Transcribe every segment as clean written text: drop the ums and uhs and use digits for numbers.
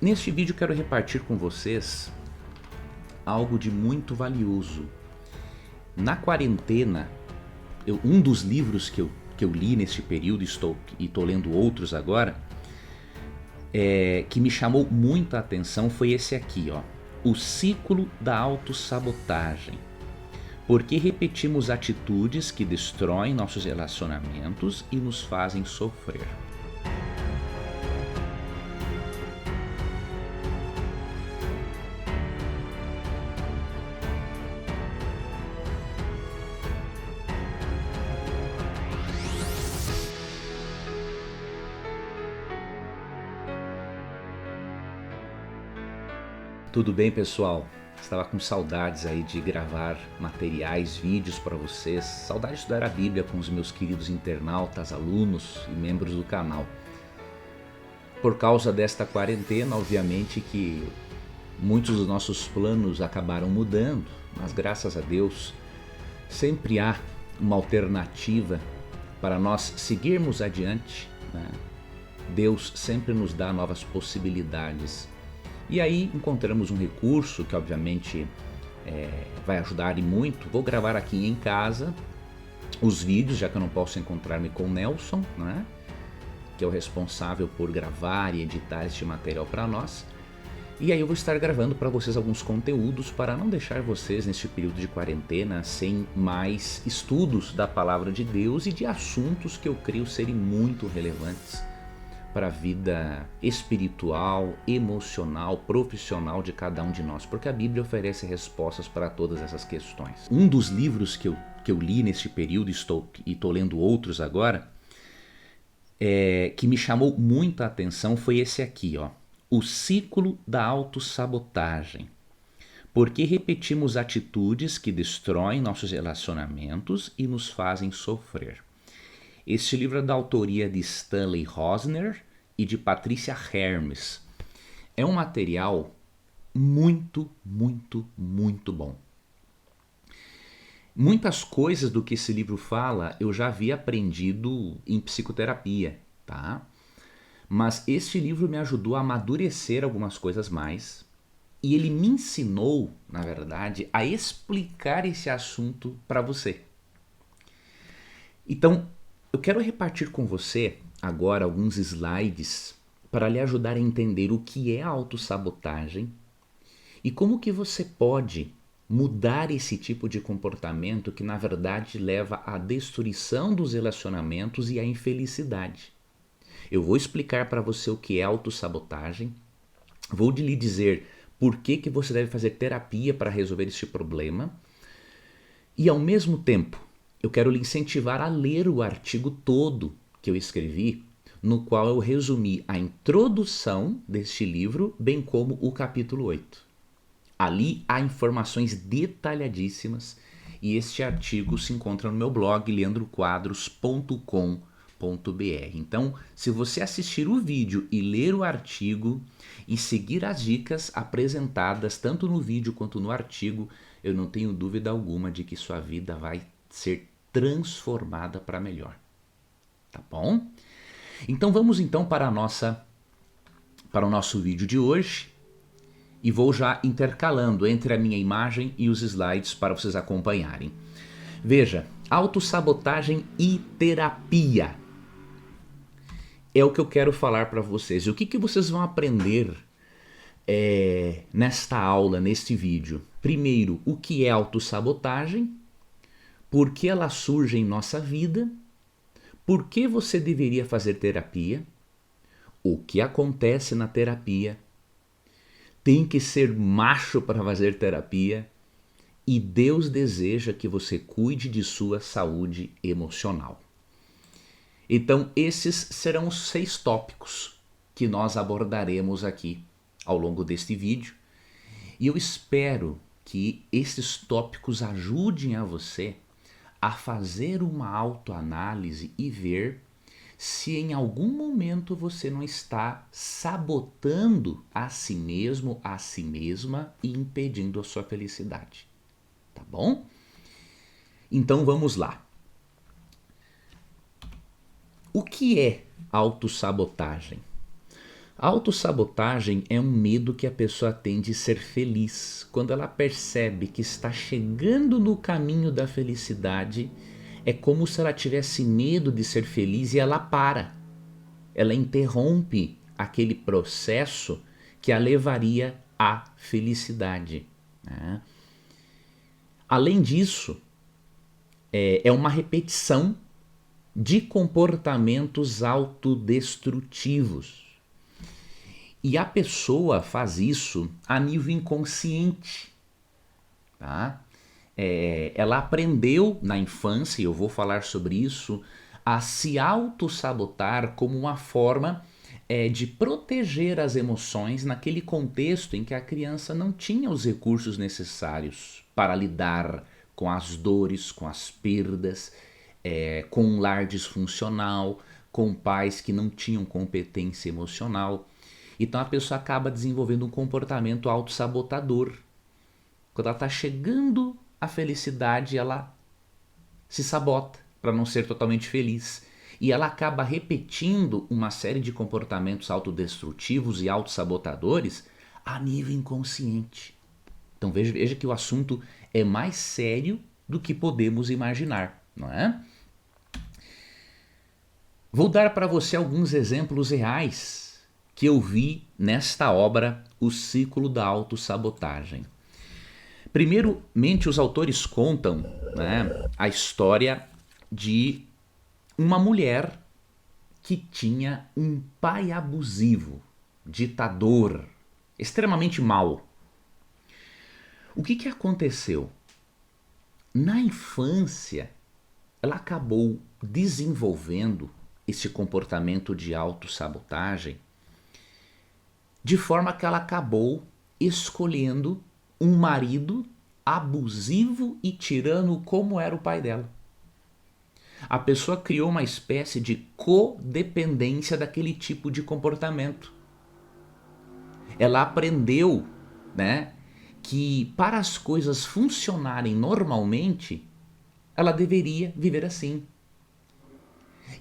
Neste vídeo quero repartir com vocês algo de muito valioso. Na quarentena, um dos livros que eu li neste período, estou lendo outros agora, que me chamou muito a atenção foi esse aqui, ó, O Ciclo da Autossabotagem. Por que repetimos atitudes que destroem nossos relacionamentos e nos fazem sofrer? Tudo bem, pessoal? Estava com saudades aí de gravar materiais, vídeos para vocês. Saudade de estudar a Bíblia com os meus queridos internautas, alunos e membros do canal. Por causa desta quarentena, obviamente que muitos dos nossos planos acabaram mudando, mas graças a Deus sempre há uma alternativa para nós seguirmos adiante, né? Deus sempre nos dá novas possibilidades. E aí encontramos um recurso que obviamente vai ajudar e muito. Vou gravar aqui em casa os vídeos, já que eu não posso encontrar-me com o Nelson, né, que é o responsável por gravar e editar este material para nós. E aí eu vou estar gravando para vocês alguns conteúdos para não deixar vocês neste período de quarentena sem mais estudos da Palavra de Deus e de assuntos que eu creio serem muito relevantes para a vida espiritual, emocional, profissional de cada um de nós, porque a Bíblia oferece respostas para todas essas questões. Um dos livros que eu li neste período, estou lendo outros agora, que me chamou muito a atenção foi esse aqui, ó, O Ciclo da Autossabotagem. Por que repetimos atitudes que destroem nossos relacionamentos e nos fazem sofrer? Este livro é da autoria de Stanley Rosner e de Patricia Hermes. É um material muito, muito, muito bom. Muitas coisas do que esse livro fala eu já havia aprendido em psicoterapia, tá? Mas este livro me ajudou a amadurecer algumas coisas mais e ele me ensinou, na verdade, a explicar esse assunto para você. Então, eu quero repartir com você agora alguns slides para lhe ajudar a entender o que é a autossabotagem e como que você pode mudar esse tipo de comportamento que na verdade leva à destruição dos relacionamentos e à infelicidade. Eu vou explicar para você o que é autossabotagem, vou lhe dizer por que você deve fazer terapia para resolver este problema e ao mesmo tempo eu quero lhe incentivar a ler o artigo todo que eu escrevi, no qual eu resumi a introdução deste livro, bem como o capítulo 8. Ali há informações detalhadíssimas e este artigo se encontra no meu blog leandroquadros.com.br. Então, se você assistir o vídeo e ler o artigo e seguir as dicas apresentadas tanto no vídeo quanto no artigo, eu não tenho dúvida alguma de que sua vida vai ser transformada para melhor. Tá bom? Então vamos então para o nosso vídeo de hoje e vou já intercalando entre a minha imagem e os slides para vocês acompanharem. Veja, autossabotagem e terapia é o que eu quero falar para vocês. E o que vocês vão aprender nesta aula, neste vídeo? Primeiro, o que é autossabotagem? Por que ela surge em nossa vida? Por que você deveria fazer terapia? O que acontece na terapia? Tem que ser macho para fazer terapia? E Deus deseja que você cuide de sua saúde emocional. Então, esses serão os 6 tópicos que nós abordaremos aqui ao longo deste vídeo. E eu espero que esses tópicos ajudem a você a fazer uma autoanálise e ver se em algum momento você não está sabotando a si mesmo, a si mesma e impedindo a sua felicidade. Tá bom? Então vamos lá. O que é autossabotagem? A autossabotagem é um medo que a pessoa tem de ser feliz. Quando ela percebe que está chegando no caminho da felicidade, é como se ela tivesse medo de ser feliz e ela para. Ela interrompe aquele processo que a levaria à felicidade, né? Além disso, é uma repetição de comportamentos autodestrutivos. E a pessoa faz isso a nível inconsciente, tá? Ela aprendeu na infância, e eu vou falar sobre isso, a se auto-sabotar como uma forma de proteger as emoções naquele contexto em que a criança não tinha os recursos necessários para lidar com as dores, com as perdas, com um lar disfuncional, com pais que não tinham competência emocional. Então a pessoa acaba desenvolvendo um comportamento autossabotador. Quando ela está chegando à felicidade, ela se sabota para não ser totalmente feliz. E ela acaba repetindo uma série de comportamentos autodestrutivos e autossabotadores a nível inconsciente. Então veja que o assunto é mais sério do que podemos imaginar, não é? Vou dar para você alguns exemplos reais que eu vi nesta obra, O Ciclo da Autossabotagem. Primeiramente, os autores contam, né, a história de uma mulher que tinha um pai abusivo, ditador, extremamente mau. O que aconteceu? Na infância, ela acabou desenvolvendo esse comportamento de autossabotagem de forma que ela acabou escolhendo um marido abusivo e tirano como era o pai dela. A pessoa criou uma espécie de codependência daquele tipo de comportamento. Ela aprendeu, né, que para as coisas funcionarem normalmente, ela deveria viver assim.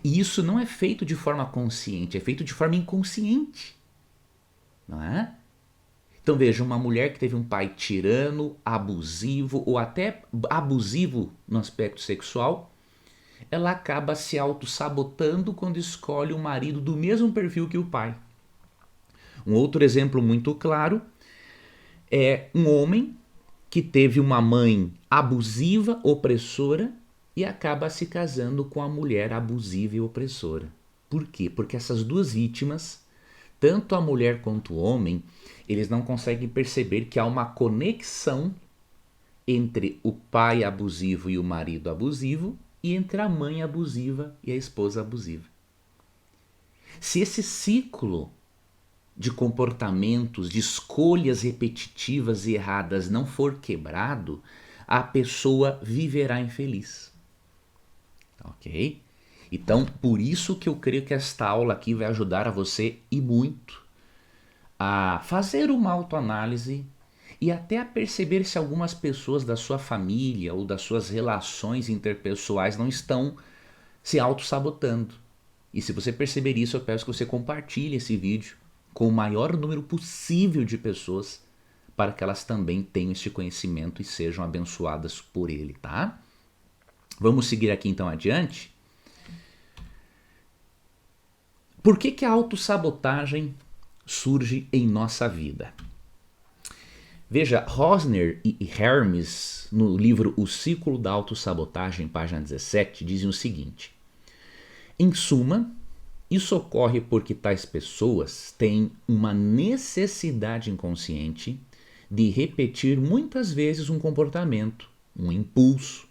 E isso não é feito de forma consciente, é feito de forma inconsciente, não é? Então veja, uma mulher que teve um pai tirano, abusivo ou até abusivo no aspecto sexual, ela acaba se auto-sabotando quando escolhe um marido do mesmo perfil que o pai. Um outro exemplo muito claro é um homem que teve uma mãe abusiva, opressora, e acaba se casando com a mulher abusiva e opressora. Por quê? Porque essas duas vítimas, tanto a mulher quanto o homem, eles não conseguem perceber que há uma conexão entre o pai abusivo e o marido abusivo e entre a mãe abusiva e a esposa abusiva. Se esse ciclo de comportamentos, de escolhas repetitivas e erradas não for quebrado, a pessoa viverá infeliz. Ok? Então, por isso que eu creio que esta aula aqui vai ajudar a você e muito a fazer uma autoanálise e até a perceber se algumas pessoas da sua família ou das suas relações interpessoais não estão se auto-sabotando. E se você perceber isso, eu peço que você compartilhe esse vídeo com o maior número possível de pessoas para que elas também tenham este conhecimento e sejam abençoadas por ele, tá? Vamos seguir aqui então adiante. Por que a autossabotagem surge em nossa vida? Veja, Rosner e Hermes, no livro O Ciclo da Autossabotagem, página 17, dizem o seguinte: em suma, isso ocorre porque tais pessoas têm uma necessidade inconsciente de repetir muitas vezes um comportamento, um impulso,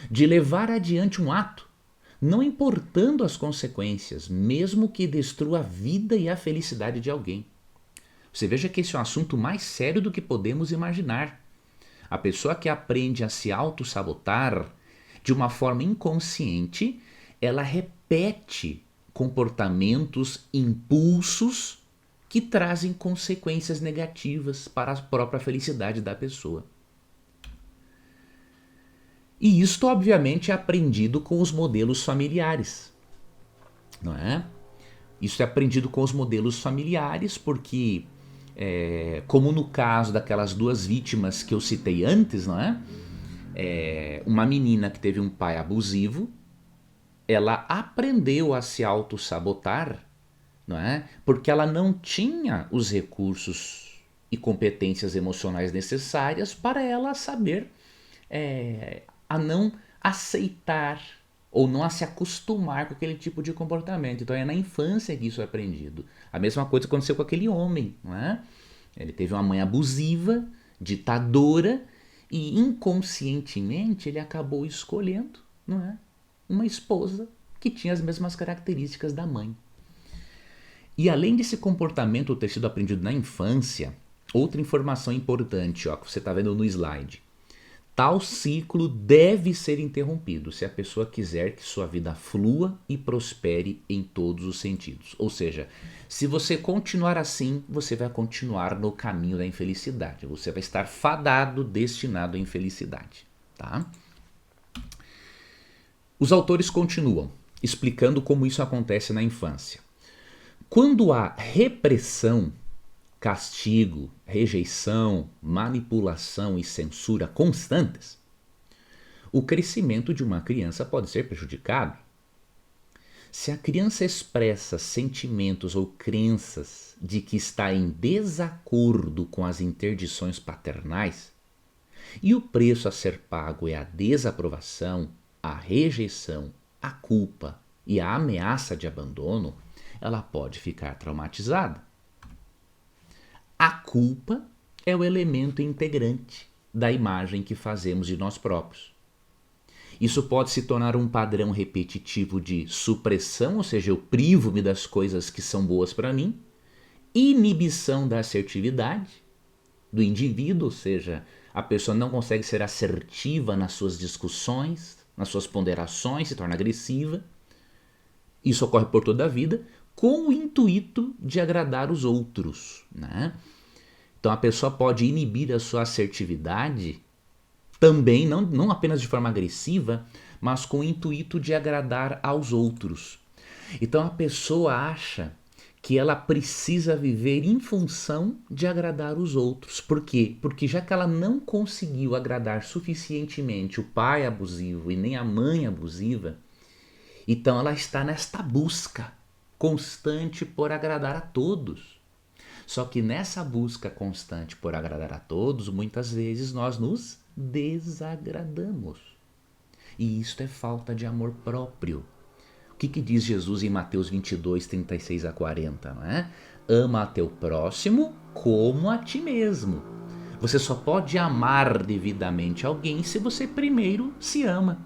de levar adiante um ato, não importando as consequências, mesmo que destrua a vida e a felicidade de alguém. Você veja que esse é um assunto mais sério do que podemos imaginar. A pessoa que aprende a se auto-sabotar de uma forma inconsciente, ela repete comportamentos, impulsos que trazem consequências negativas para a própria felicidade da pessoa. E isto, obviamente, é aprendido com os modelos familiares, não é? Isso é aprendido com os modelos familiares, porque, como no caso daquelas duas vítimas que eu citei antes, não é? Uma menina que teve um pai abusivo, ela aprendeu a se auto-sabotar, não é? Porque ela não tinha os recursos e competências emocionais necessárias para ela saber a não aceitar ou não a se acostumar com aquele tipo de comportamento. Então é na infância que isso é aprendido. A mesma coisa aconteceu com aquele homem, não é? Ele teve uma mãe abusiva, ditadora, e inconscientemente ele acabou escolhendo, não é, uma esposa que tinha as mesmas características da mãe. E além desse comportamento ter sido aprendido na infância, outra informação importante, ó, que você está vendo no slide. Tal ciclo deve ser interrompido se a pessoa quiser que sua vida flua e prospere em todos os sentidos. Ou seja, se você continuar assim, você vai continuar no caminho da infelicidade. Você vai estar fadado, destinado à infelicidade. Tá? Os autores continuam explicando como isso acontece na infância. Quando há repressão, castigo, rejeição, manipulação e censura constantes, o crescimento de uma criança pode ser prejudicado. Se a criança expressa sentimentos ou crenças de que está em desacordo com as interdições paternais, e o preço a ser pago é a desaprovação, a rejeição, a culpa e a ameaça de abandono, ela pode ficar traumatizada. A culpa é o elemento integrante da imagem que fazemos de nós próprios. Isso pode se tornar um padrão repetitivo de supressão, ou seja, eu privo-me das coisas que são boas para mim, inibição da assertividade do indivíduo, ou seja, a pessoa não consegue ser assertiva nas suas discussões, nas suas ponderações, se torna agressiva. Isso ocorre por toda a vida, com o intuito de agradar os outros, né? Então a pessoa pode inibir a sua assertividade também, não apenas de forma agressiva, mas com o intuito de agradar aos outros. Então a pessoa acha que ela precisa viver em função de agradar os outros. Por quê? Porque já que ela não conseguiu agradar suficientemente o pai abusivo e nem a mãe abusiva, então ela está nesta busca constante por agradar a todos. Só que nessa busca constante por agradar a todos, muitas vezes nós nos desagradamos. E isto é falta de amor próprio. O que diz Jesus em Mateus 22, 36 a 40? Não é? Ama a teu próximo como a ti mesmo. Você só pode amar devidamente alguém se você primeiro se ama.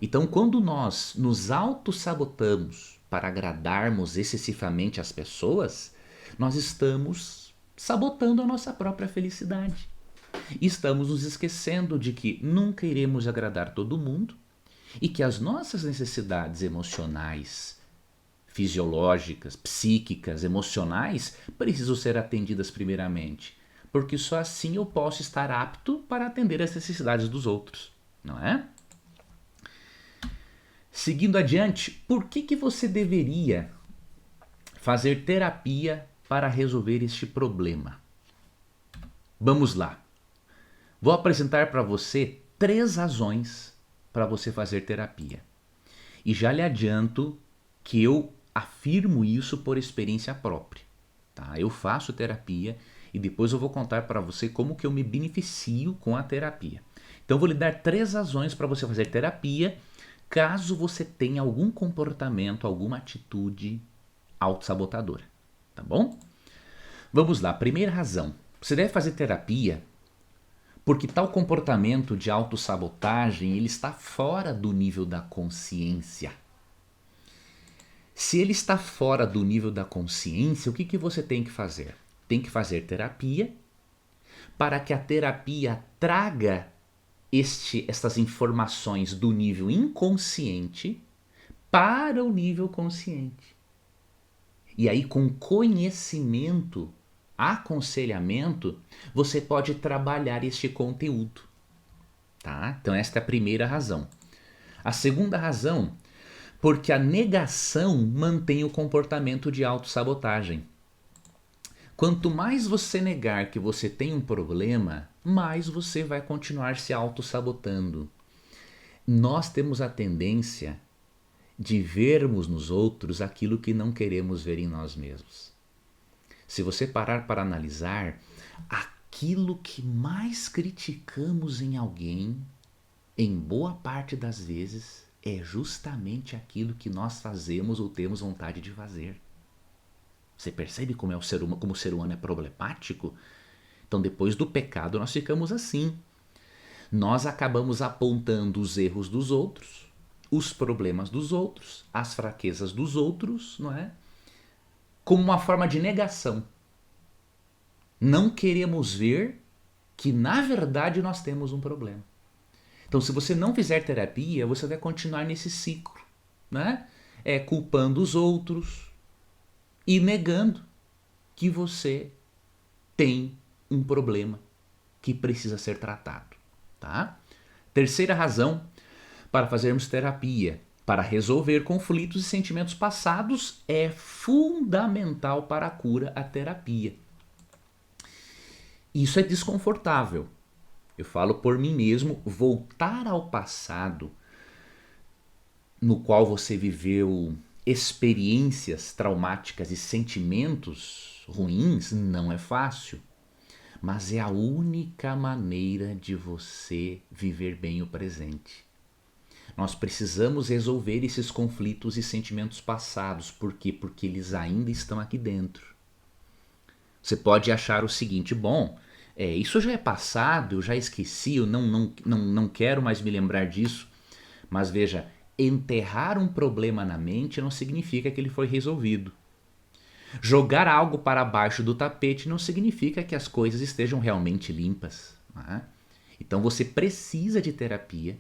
Então, quando nós nos auto-sabotamos para agradarmos excessivamente as pessoas, nós estamos sabotando a nossa própria felicidade. E estamos nos esquecendo de que nunca iremos agradar todo mundo e que as nossas necessidades emocionais, fisiológicas, psíquicas, emocionais precisam ser atendidas primeiramente, porque só assim eu posso estar apto para atender as necessidades dos outros, não é? Seguindo adiante, por que você deveria fazer terapia para resolver este problema? Vamos lá. Vou apresentar para você 3 razões para você fazer terapia. E já lhe adianto que eu afirmo isso por experiência própria. Tá? Eu faço terapia e depois eu vou contar para você como que eu me beneficio com a terapia. Então eu vou lhe dar 3 razões para você fazer terapia caso você tenha algum comportamento, alguma atitude autossabotadora. Tá bom? Vamos lá. Primeira razão. Você deve fazer terapia porque tal comportamento de autossabotagem ele está fora do nível da consciência. Se ele está fora do nível da consciência, o que você tem que fazer? Tem que fazer terapia para que a terapia traga estas informações do nível inconsciente para o nível consciente. E aí, com conhecimento, aconselhamento, você pode trabalhar este conteúdo. Tá? Então esta é a primeira razão. A segunda razão, Porque a negação mantém o comportamento de autossabotagem. Quanto mais você negar que você tem um problema, mais você vai continuar se autossabotando. Nós temos a tendência de vermos nos outros aquilo que não queremos ver em nós mesmos. Se você parar para analisar, aquilo que mais criticamos em alguém, em boa parte das vezes, é justamente aquilo que nós fazemos ou temos vontade de fazer. Você percebe como como o ser humano é problemático? Então, depois do pecado, nós ficamos assim. Nós acabamos apontando os erros dos outros, os problemas dos outros, as fraquezas dos outros, não é? Como uma forma de negação. Não queremos ver que, na verdade, nós temos um problema. Então, se você não fizer terapia, você vai continuar nesse ciclo, né? Culpando os outros e negando que você tem um problema que precisa ser tratado, tá? Terceira razão para fazermos terapia, para resolver conflitos e sentimentos passados, é fundamental para a cura a terapia. Isso é desconfortável. Eu falo por mim mesmo, voltar ao passado no qual você viveu experiências traumáticas e sentimentos ruins não é fácil, mas é a única maneira de você viver bem o presente. Nós precisamos resolver esses conflitos e sentimentos passados. Por quê? Porque eles ainda estão aqui dentro. Você pode achar o seguinte, bom, isso já é passado, eu já esqueci, eu não quero mais me lembrar disso. Mas veja, enterrar um problema na mente não significa que ele foi resolvido. Jogar algo para baixo do tapete não significa que as coisas estejam realmente limpas. Né? Então você precisa de terapia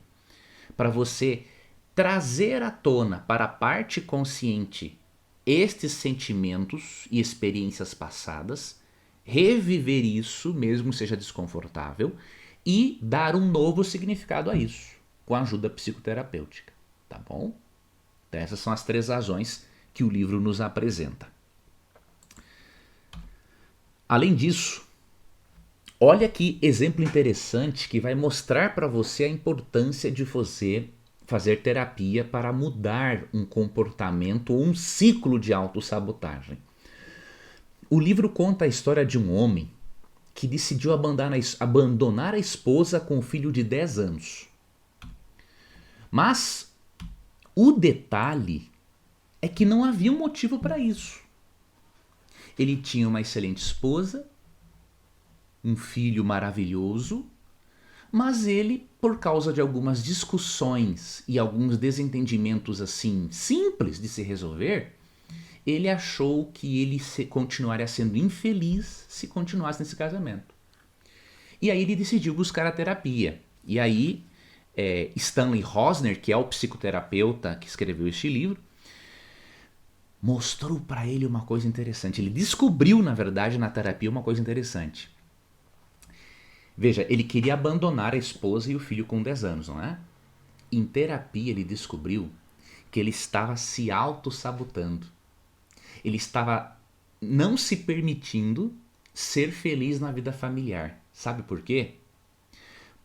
para você trazer à tona para a parte consciente estes sentimentos e experiências passadas, reviver isso, mesmo seja desconfortável, e dar um novo significado a isso, com a ajuda psicoterapêutica, tá bom? Então essas são as 3 razões que o livro nos apresenta. Além disso, olha que exemplo interessante que vai mostrar para você a importância de você fazer terapia para mudar um comportamento ou um ciclo de autossabotagem. O livro conta a história de um homem que decidiu abandonar a esposa com um filho de 10 anos. Mas o detalhe é que não havia um motivo para isso. Ele tinha uma excelente esposa, um filho maravilhoso, mas ele, por causa de algumas discussões e alguns desentendimentos assim simples de se resolver, ele achou que ele continuaria sendo infeliz se continuasse nesse casamento. E aí ele decidiu buscar a terapia. E aí Stanley Rosner, que é o psicoterapeuta que escreveu este livro, mostrou para ele uma coisa interessante. Ele descobriu, na verdade, na terapia uma coisa interessante. Veja, ele queria abandonar a esposa e o filho com 10 anos, não é? Em terapia ele descobriu que ele estava se auto-sabotando. Ele estava não se permitindo ser feliz na vida familiar. Sabe por quê?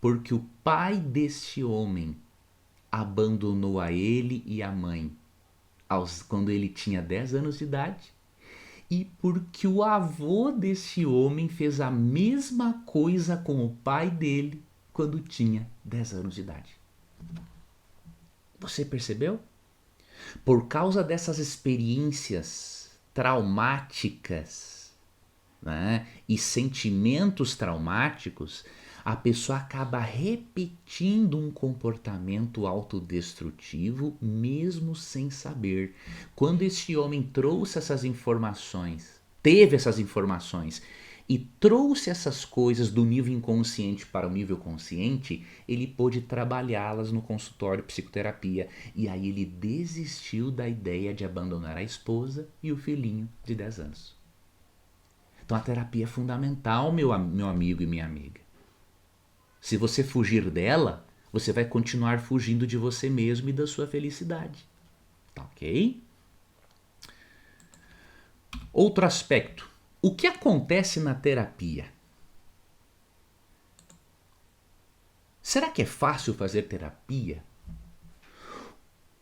Porque o pai deste homem abandonou a ele e a mãe quando ele tinha 10 anos de idade, e porque o avô desse homem fez a mesma coisa com o pai dele quando tinha 10 anos de idade. Você percebeu? Por causa dessas experiências traumáticas, né, e sentimentos traumáticos, a pessoa acaba repetindo um comportamento autodestrutivo mesmo sem saber. Quando este homem trouxe essas informações, teve essas informações e trouxe essas coisas do nível inconsciente para o nível consciente, ele pôde trabalhá-las no consultório de psicoterapia. E aí ele desistiu da ideia de abandonar a esposa e o filhinho de 10 anos. Então a terapia é fundamental, meu amigo e minha amiga. Se você fugir dela, você vai continuar fugindo de você mesmo e da sua felicidade. Tá ok? Outro aspecto. O que acontece na terapia? Será que é fácil fazer terapia?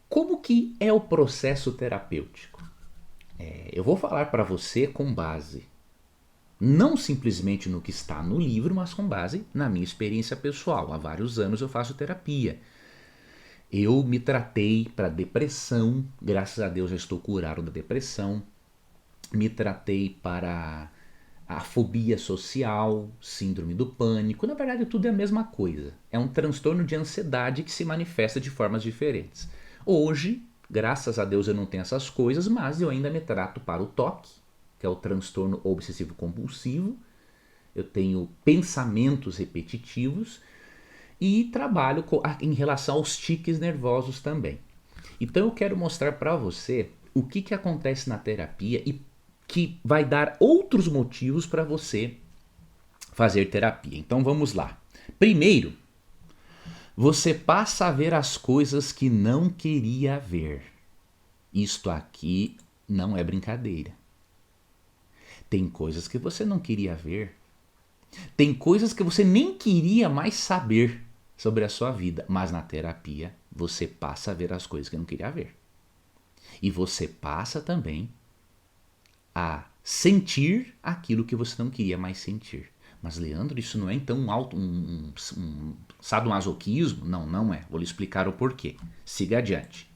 Como que é o processo terapêutico? Eu vou falar para você com base não simplesmente no que está no livro, mas com base na minha experiência pessoal. Há vários anos eu faço terapia. Eu me tratei para depressão, graças a Deus já estou curado da depressão. Me tratei para a fobia social, síndrome do pânico. Na verdade, tudo é a mesma coisa. É um transtorno de ansiedade que se manifesta de formas diferentes. Hoje, graças a Deus, eu não tenho essas coisas, mas eu ainda me trato para o TOC, que é o transtorno obsessivo compulsivo. Eu tenho pensamentos repetitivos e trabalho em relação aos tiques nervosos também. Então eu quero mostrar para você o que acontece na terapia e que vai dar outros motivos para você fazer terapia. Então vamos lá. Primeiro, você passa a ver as coisas que não queria ver. Isto aqui não é brincadeira. Tem coisas que você não queria ver. Tem coisas que você nem queria mais saber sobre a sua vida, mas na terapia você passa a ver as coisas que não queria ver. E você passa também a sentir aquilo que você não queria mais sentir. Mas, Leandro, isso não é então um sadomasoquismo? Não, não é. Vou lhe explicar o porquê. Siga adiante.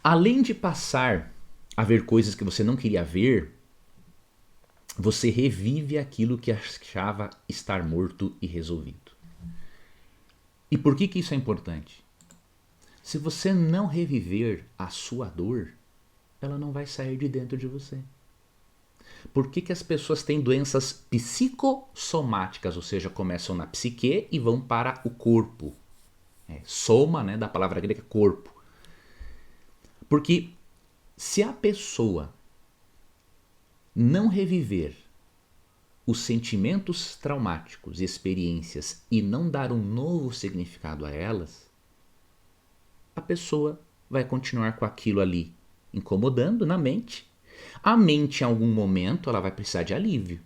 Além de passar a ver coisas que você não queria ver, você revive aquilo que achava estar morto e resolvido. E por que isso é importante? Se você não reviver a sua dor, ela não vai sair de dentro de você. Por que as pessoas têm doenças psicossomáticas, ou seja, começam na psique e vão para o corpo? Soma, né, da palavra grega corpo. Porque se a pessoa não reviver os sentimentos traumáticos e experiências e não dar um novo significado a elas, a pessoa vai continuar com aquilo ali incomodando na mente. A mente, em algum momento, ela vai precisar de alívio.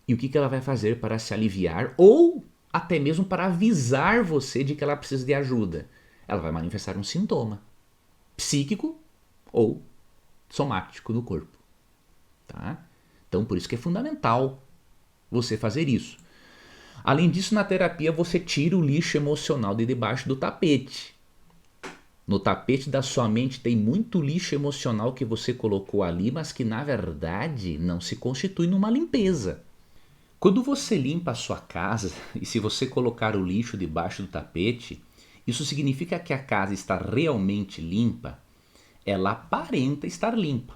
E o que ela vai fazer para se aliviar ou até mesmo para avisar você de que ela precisa de ajuda? Ela vai manifestar um sintoma psíquico ou somático no corpo. Tá? Então, por isso que é fundamental você fazer isso. Além disso, na terapia você tira o lixo emocional de debaixo do tapete. No tapete da sua mente tem muito lixo emocional que você colocou ali, mas que na verdade não se constitui numa limpeza. Quando você limpa a sua casa, e se você colocar o lixo debaixo do tapete, isso significa que a casa está realmente limpa? Ela aparenta estar limpa,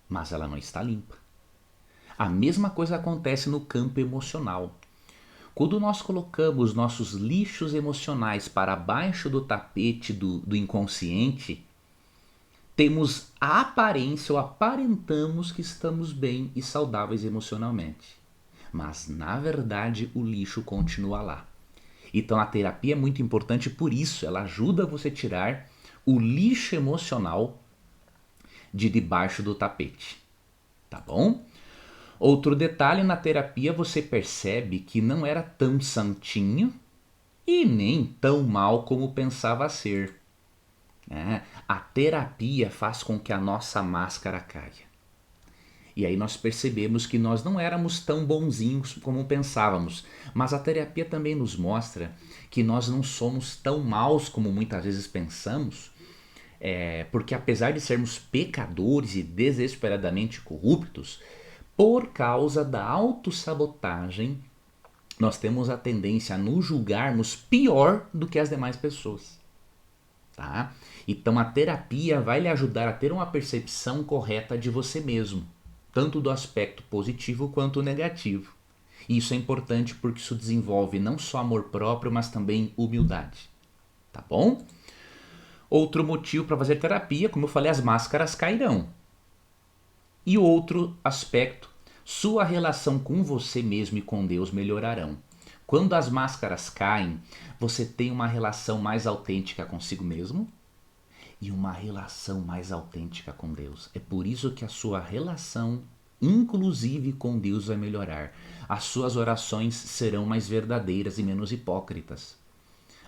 mas ela não está limpa. A mesma coisa acontece no campo emocional. Quando nós colocamos nossos lixos emocionais para baixo do tapete do inconsciente, temos a aparência ou aparentamos que estamos bem e saudáveis emocionalmente. Mas, na verdade, o lixo continua lá. Então, a terapia é muito importante por isso. Ela ajuda você a tirar o lixo emocional de debaixo do tapete. Tá bom? Outro detalhe, na terapia você percebe que não era tão santinho e nem tão mal como pensava ser. A terapia faz com que a nossa máscara caia. E aí nós percebemos que nós não éramos tão bonzinhos como pensávamos. Mas a terapia também nos mostra que nós não somos tão maus como muitas vezes pensamos. Porque apesar de sermos pecadores e desesperadamente corruptos, por causa da autossabotagem, nós temos a tendência a nos julgarmos pior do que as demais pessoas. Tá? Então a terapia vai lhe ajudar a ter uma percepção correta de você mesmo, tanto do aspecto positivo quanto negativo. E isso é importante porque isso desenvolve não só amor próprio, mas também humildade. Tá bom? Outro motivo para fazer terapia, como eu falei, as máscaras cairão. E outro aspecto, sua relação com você mesmo e com Deus melhorarão. Quando as máscaras caem, você tem uma relação mais autêntica consigo mesmo e uma relação mais autêntica com Deus. É por isso que a sua relação, inclusive com Deus, vai melhorar. As suas orações serão mais verdadeiras e menos hipócritas.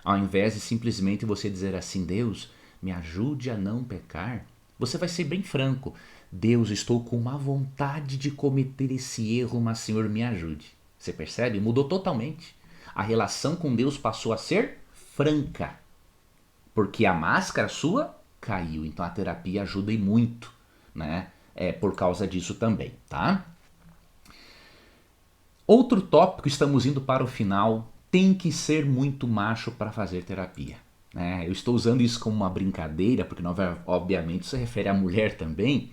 Ao invés de simplesmente você dizer assim, Deus, me ajude a não pecar, você vai ser bem franco. Deus, estou com uma vontade de cometer esse erro, mas Senhor, me ajude. Você percebe? Mudou totalmente. A relação com Deus passou a ser franca, porque a máscara sua caiu. Então a terapia ajuda e muito, né? É por causa disso também, tá? Outro tópico, estamos indo para o final, tem que ser muito macho para fazer terapia. Eu estou usando isso como uma brincadeira, porque obviamente isso se refere à mulher também,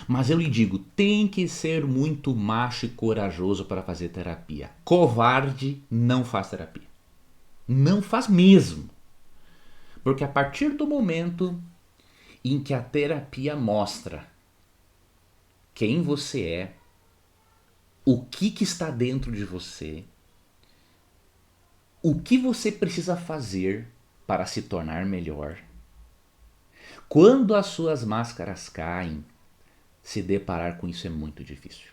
mas eu lhe digo, tem que ser muito macho e corajoso para fazer terapia. Covarde não faz terapia. Não faz mesmo. Porque a partir do momento em que a terapia mostra quem você é, o que está dentro de você, o que você precisa fazer para se tornar melhor, quando as suas máscaras caem, se deparar com isso é muito difícil.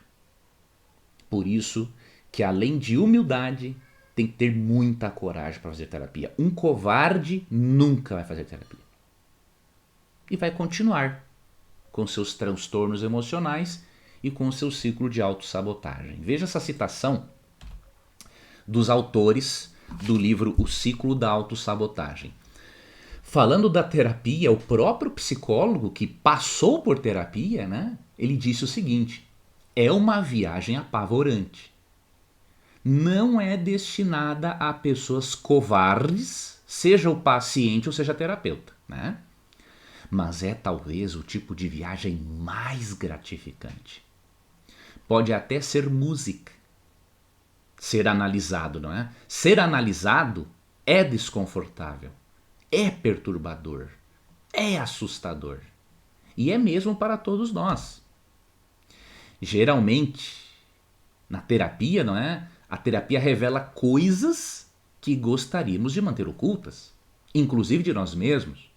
Por isso que, além de humildade, tem que ter muita coragem para fazer terapia. Um covarde nunca vai fazer terapia. E vai continuar com seus transtornos emocionais e com seu ciclo de autossabotagem. Veja essa citação dos autores do livro O Ciclo da Autossabotagem. Falando da terapia, o próprio psicólogo que passou por terapia, né, ele disse o seguinte: é uma viagem apavorante. Não é destinada a pessoas covardes, seja o paciente ou seja a terapeuta, né? Mas é talvez o tipo de viagem mais gratificante. Pode até ser música, ser analisado, não é? Ser analisado é desconfortável, é perturbador, é assustador. E é mesmo para todos nós. Geralmente, na terapia, não é? A terapia revela coisas que gostaríamos de manter ocultas, inclusive de nós mesmos.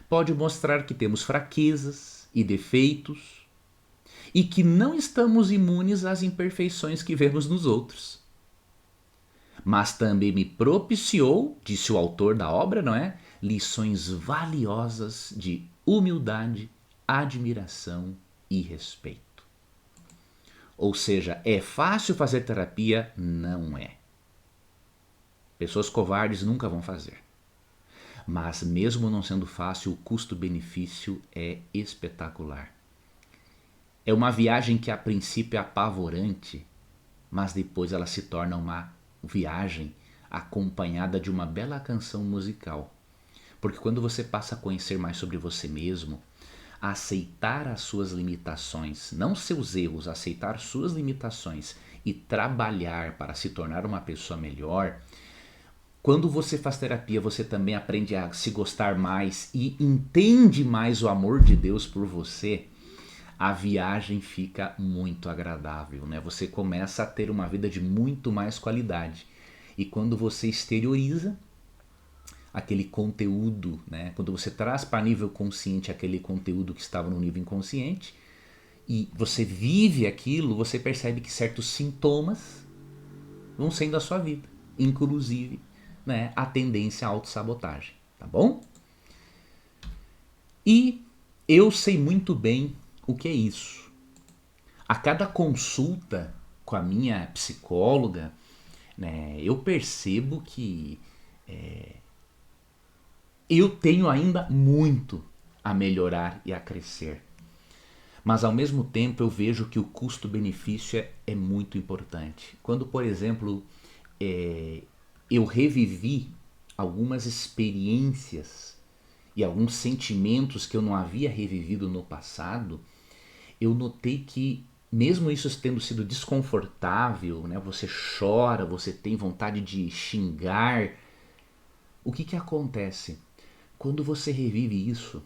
Pode mostrar que temos fraquezas e defeitos e que não estamos imunes às imperfeições que vemos nos outros. Mas também me propiciou, disse o autor da obra, não é? Lições valiosas de humildade, admiração e respeito. Ou seja, é fácil fazer terapia? Não é. Pessoas covardes nunca vão fazer. Mas mesmo não sendo fácil, o custo-benefício é espetacular. É uma viagem que a princípio é apavorante, mas depois ela se torna uma viagem acompanhada de uma bela canção musical. Porque quando você passa a conhecer mais sobre você mesmo, a aceitar as suas limitações, não seus erros, aceitar suas limitações e trabalhar para se tornar uma pessoa melhor, quando você faz terapia, você também aprende a se gostar mais e entende mais o amor de Deus por você, a viagem fica muito agradável, né? Você começa a ter uma vida de muito mais qualidade. E quando você exterioriza aquele conteúdo, né? Quando você traz para nível consciente aquele conteúdo que estava no nível inconsciente e você vive aquilo, você percebe que certos sintomas vão sendo da sua vida, inclusive, né, a tendência à autossabotagem, tá bom? E eu sei muito bem o que é isso. A cada consulta com a minha psicóloga, né, eu percebo que eu tenho ainda muito a melhorar e a crescer. Mas ao mesmo tempo eu vejo que o custo-benefício é muito importante. Quando, por exemplo, eu revivi algumas experiências e alguns sentimentos que eu não havia revivido no passado, eu notei que, mesmo isso tendo sido desconfortável, né, você chora, você tem vontade de xingar, o que acontece? Quando você revive isso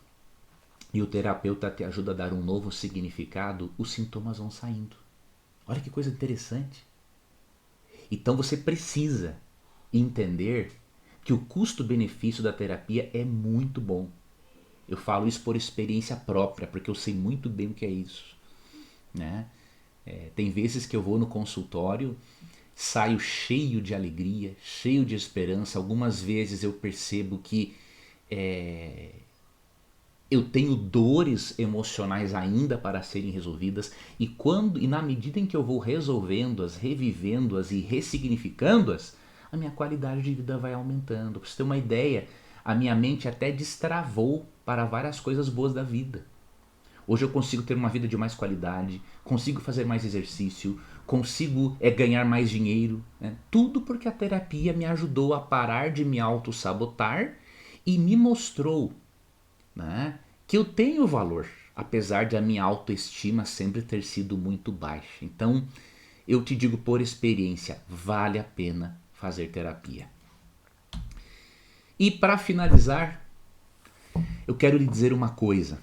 e o terapeuta te ajuda a dar um novo significado, os sintomas vão saindo. Olha que coisa interessante. Então você precisa entender que o custo-benefício da terapia é muito bom. Eu falo isso por experiência própria, porque eu sei muito bem o que é isso, né? Tem vezes que eu vou no consultório, saio cheio de alegria, cheio de esperança. Algumas vezes eu percebo que eu tenho dores emocionais ainda para serem resolvidas, e na medida em que eu vou resolvendo-as, revivendo-as e ressignificando-as, a minha qualidade de vida vai aumentando. Para você ter uma ideia, a minha mente até destravou para várias coisas boas da vida. Hoje eu consigo ter uma vida de mais qualidade, consigo fazer mais exercício, consigo ganhar mais dinheiro, né? Tudo porque a terapia me ajudou a parar de me auto-sabotar e me mostrou, né, que eu tenho valor, apesar de a minha autoestima sempre ter sido muito baixa. Então, eu te digo por experiência, vale a pena fazer terapia. E para finalizar, eu quero lhe dizer uma coisa.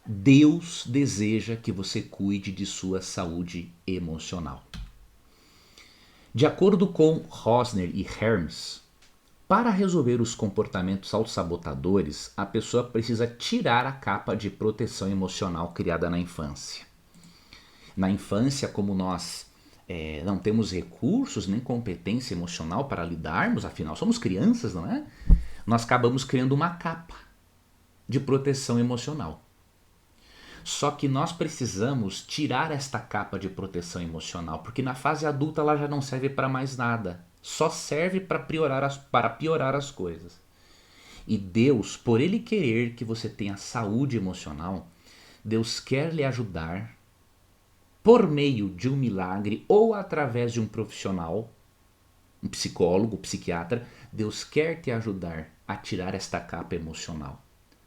Deus deseja que você cuide de sua saúde emocional. De acordo com Rosner e Hermes, para resolver os comportamentos autossabotadores, a pessoa precisa tirar a capa de proteção emocional criada na infância. Na infância, como nós não temos recursos nem competência emocional para lidarmos, afinal somos crianças, não é? Nós acabamos criando uma capa de proteção emocional. Só que nós precisamos tirar esta capa de proteção emocional, porque na fase adulta ela já não serve para mais nada. Só serve para piorar as coisas. E Deus, por Ele querer que você tenha saúde emocional, Deus quer lhe ajudar por meio de um milagre ou através de um profissional, um psicólogo, um psiquiatra. Deus quer te ajudar a tirar esta capa emocional,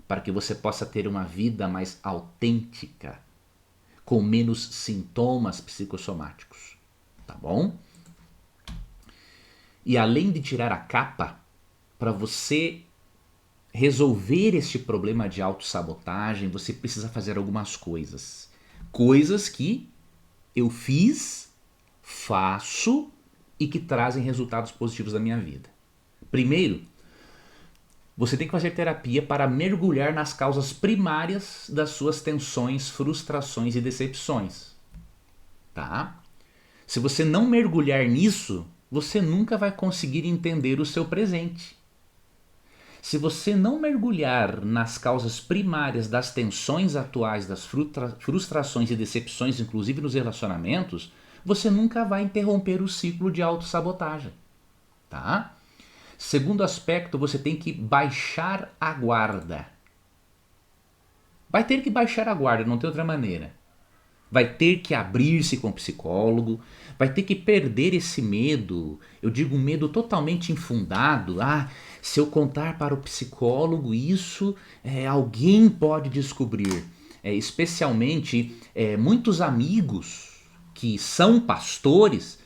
para que você possa ter uma vida mais autêntica, com menos sintomas psicossomáticos, tá bom? E além de tirar a capa, para você resolver este problema de autossabotagem, você precisa fazer algumas coisas. Coisas que eu fiz, faço e que trazem resultados positivos na minha vida. Primeiro, você tem que fazer terapia para mergulhar nas causas primárias das suas tensões, frustrações e decepções. Tá? Se você não mergulhar nisso, você nunca vai conseguir entender o seu presente. Se você não mergulhar nas causas primárias das tensões atuais, das frustrações e decepções, inclusive nos relacionamentos, você nunca vai interromper o ciclo de autossabotagem. Tá? Segundo aspecto, você tem que baixar a guarda. Vai ter que baixar a guarda, não tem outra maneira. Vai ter que abrir-se com o psicólogo, vai ter que perder esse medo. Eu digo um medo totalmente infundado. Se eu contar para o psicólogo isso, alguém pode descobrir. Especialmente muitos amigos que são pastores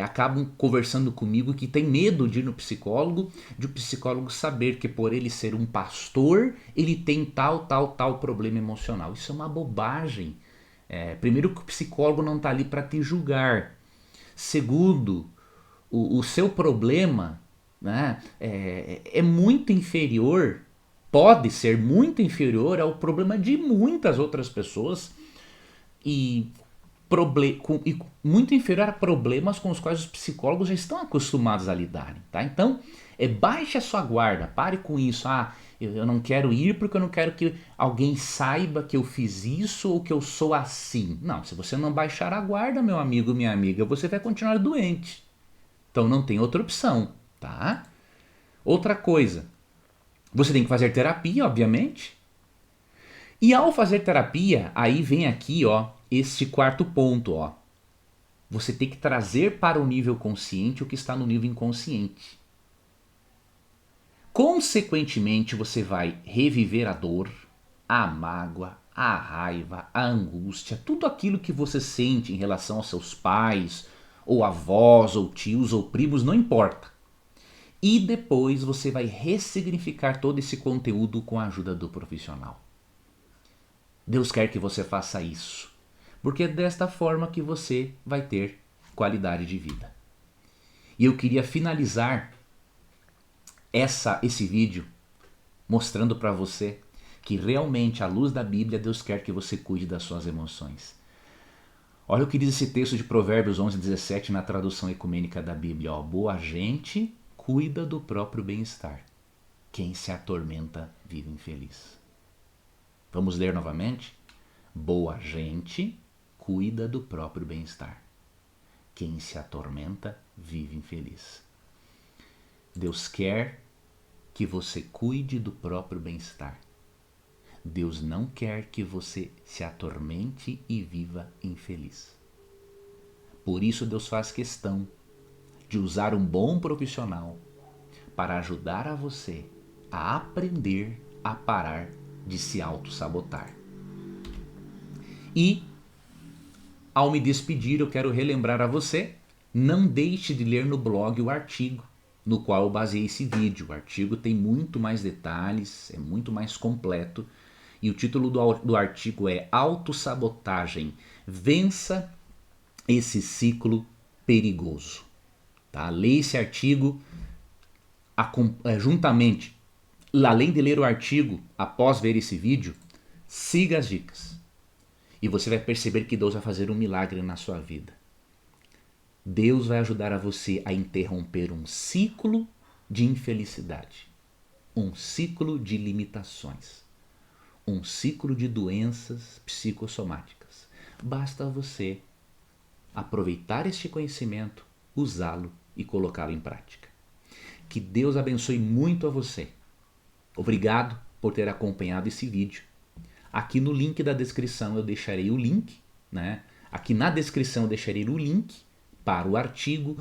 acabam conversando comigo que tem medo de ir no psicólogo, de o psicólogo saber que por ele ser um pastor, ele tem tal problema emocional. Isso é uma bobagem. Primeiro que o psicólogo não está ali para te julgar. Segundo, o seu problema, né, é muito inferior, pode ser muito inferior ao problema de muitas outras pessoas e muito inferior a problemas com os quais os psicólogos já estão acostumados a lidar. Tá? Então, baixe a sua guarda, pare com isso. Eu não quero ir porque eu não quero que alguém saiba que eu fiz isso ou que eu sou assim. Não, se você não baixar a guarda, meu amigo, minha amiga, você vai continuar doente. Então não tem outra opção, tá? Outra coisa, você tem que fazer terapia, obviamente. E ao fazer terapia, aí vem aqui, este quarto ponto, Você tem que trazer para o nível consciente o que está no nível inconsciente. Consequentemente, você vai reviver a dor, a mágoa, a raiva, a angústia, tudo aquilo que você sente em relação aos seus pais, ou avós, ou tios, ou primos, não importa. E depois você vai ressignificar todo esse conteúdo com a ajuda do profissional. Deus quer que você faça isso, porque é desta forma que você vai ter qualidade de vida. E eu queria finalizar esse vídeo mostrando para você que realmente, à luz da Bíblia, Deus quer que você cuide das suas emoções. Olha o que diz esse texto de Provérbios 11:17 na tradução ecumênica da Bíblia. Ó, boa gente cuida do próprio bem-estar. Quem se atormenta vive infeliz. Vamos ler novamente? Boa gente cuida do próprio bem-estar. Quem se atormenta vive infeliz. Deus quer que você cuide do próprio bem-estar. Deus não quer que você se atormente e viva infeliz. Por isso Deus faz questão de usar um bom profissional para ajudar a você a aprender a parar de se auto-sabotar. E, ao me despedir, eu quero relembrar a você, não deixe de ler no blog o artigo no qual eu baseei esse vídeo. O artigo tem muito mais detalhes, é muito mais completo. E o título do artigo é Autossabotagem. Vença esse ciclo perigoso. Tá? Leia esse artigo juntamente. Além de ler o artigo, após ver esse vídeo, siga as dicas. E você vai perceber que Deus vai fazer um milagre na sua vida. Deus vai ajudar a você a interromper um ciclo de infelicidade, um ciclo de limitações, um ciclo de doenças psicossomáticas. Basta você aproveitar este conhecimento, usá-lo e colocá-lo em prática. Que Deus abençoe muito a você. Obrigado por ter acompanhado esse vídeo. Aqui no link da descrição eu deixarei o link, né? Aqui na descrição eu deixarei o link para o artigo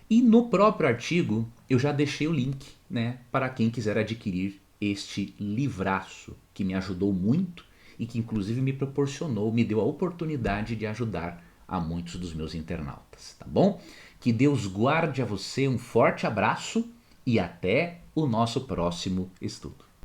e no próprio artigo eu já deixei o link, né, para quem quiser adquirir este livraço que me ajudou muito e que inclusive me proporcionou, me deu a oportunidade de ajudar a muitos dos meus internautas, tá bom? Que Deus guarde a você, um forte abraço e até o nosso próximo estudo.